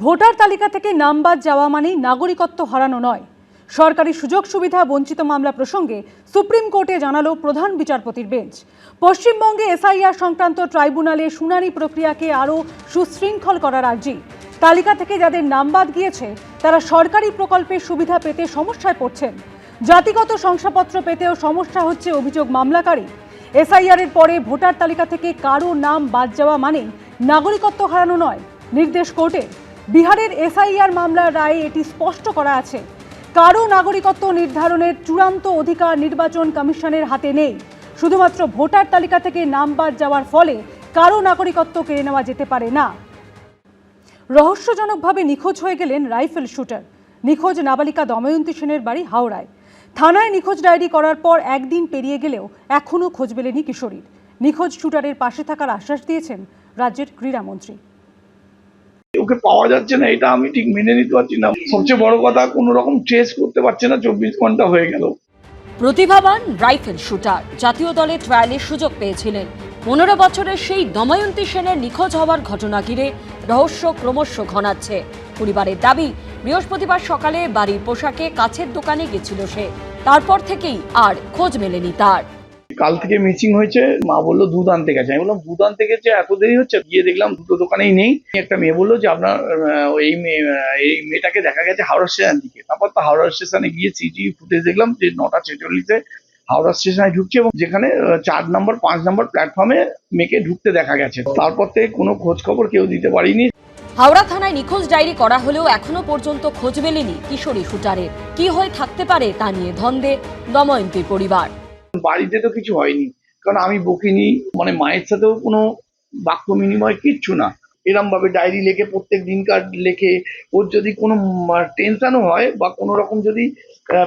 Voter তালিকা থেকে নাম বাদ যাওয়া মানেই নাগরিকত্ব হারানো নয়। সরকারি সুযোগ সুবিধা বঞ্চিত মামলা প্রসঙ্গে সুপ্রিম কোর্টে জানালো প্রধান বিচারপতির বেঞ্চ। পশ্চিমবঙ্গে এসআইআর সংক্রান্ত ট্রাইব্যুনালে শুনানি প্রক্রিয়াকে আরও সুশৃঙ্খল করার আর্জি। তালিকা থেকে যাদের নাম বাদ গিয়েছে তারা সরকারি প্রকল্পের সুবিধা পেতে সমস্যায় পড়ছেন। জাতিগত শংসাপত্র পেতেও সমস্যা হচ্ছে অভিযোগ মামলাকারী। এসআইআর এর পরে ভোটার তালিকা থেকে কারো নাম বাদ যাওয়া মানেই নাগরিকত্ব হারানো নয়। নির্দেশ কোর্টের। বিহারের এসআইআর মামলার রায়ে এটি স্পষ্ট করা আছে। কারো নাগরিকত্ব নির্ধারণের চূড়ান্ত অধিকার নির্বাচন কমিশনের হাতে নেই। শুধুমাত্র ভোটার তালিকা থেকে নাম বাদ যাওয়ার ফলে কারো নাগরিকত্ব কেড়ে নেওয়া যেতে পারে না। রহস্যজনকভাবে নিখোঁজ হয়ে গেলেন রাইফেল শুটার। নিখোঁজ নাবালিকা দময়ন্তী সেনের বাড়ি হাওড়ায়। থানায় নিখোঁজ ডায়েরি করার পর একদিন পেরিয়ে গেলেও এখনও খোঁজ মেলেনি কিশোরীর। নিখোঁজ শুটারের পাশে থাকার আশ্বাস দিয়েছেন রাজ্যের ক্রীড়ামন্ত্রী। ওকে পাওয়া যাচ্ছে না, এটা আমি ঠিক মেনে নিতে পারছি না। সবচেয়ে বড় কথা, কোনো রকম ট্রেস করতে পারছে না। 24 ঘন্টা হয়ে গেল। প্রতিভাবান রাইফেল শুটার জাতীয় দলে ট্রায়ালের সুযোগ পেয়েছিলেন। 15 বছরের সেই দময়ন্তী সেনের নিখোঁজ হওয়ার ঘটনা ঘিরে রহস্য ক্রমশ ঘনাচ্ছে। পরিবারের দাবি, বৃহস্পতিবার সকালে বাড়ির পোশাকে কাছের দোকানে গেছিল সে। তারপর থেকেই আর খোঁজ মেলেনি তার। কাল থেকে মিসিং হয়েছে। মা বললো দুধ আনতে গেছে। আমি বললাম দুধ আনতে গেছে, এত দেরি হচ্ছে? গিয়ে দেখলাম দুটো দোকানেই নেই। একটা মেয়ে বললো যে আপনার এই মেয়েটাকে দেখা গেছে হাওড়া স্টেশন দিকে। তারপর তো হাওড়া স্টেশনে গিয়ে সিসিটিভি ফুটেজ দেখলাম যে 9টা 46-এ হাওড়া স্টেশনে ঢুকছে এবং যেখানে 4 নম্বর 5 নম্বর প্ল্যাটফর্মে মেয়েকে ঢুকতে দেখা গেছে। তারপর থেকে কোনো খোঁজ খবর কেউ দিতে পারিনি। হাওড়া থানায় নিখোঁজ ডায়েরি করা হলেও এখনো পর্যন্ত খোঁজ মেলেনি কিশোরী শুটারের। কি হয়ে থাকতে পারে তা নিয়ে ধন্দে দময়ন্তীর পরিবার। বাড়িতে তো কিছু হয়নি, কারণ আমি বকিনি, মানে মায়ের সাথেও কোনো বাক্য বিনিময় কিচ্ছু না। এরম ভাবে ডায়েরি লেখে, প্রত্যেক দিনকার লেখে। ওর যদি কোনো টেনশনও হয় বা কোনো রকম যদি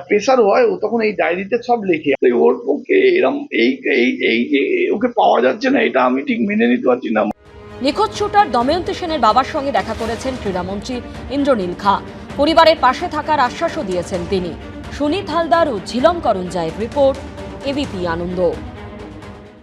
প্রেশারও হয়, ও তখন এই ডায়েরিতে সব লেখে। তাই ওর পক্ষে এরম এই এই এই ওকে পাওয়া যাচ্ছে না, এটা আমি ঠিক মেনে নিতে পারছি না। নিখোঁজ শুটার দময়ন্তী সেনের বাবার সঙ্গে দেখা করেছেন ক্রীড়ামন্ত্রী ইন্দ্রনীল খা। পরিবারের পাশে থাকার আশ্বাসও দিয়েছেন তিনি। সুনীত হালদার ও ঝিলম করঞ্জায়ের রিপোর্ট, এবিপি আনন্দ।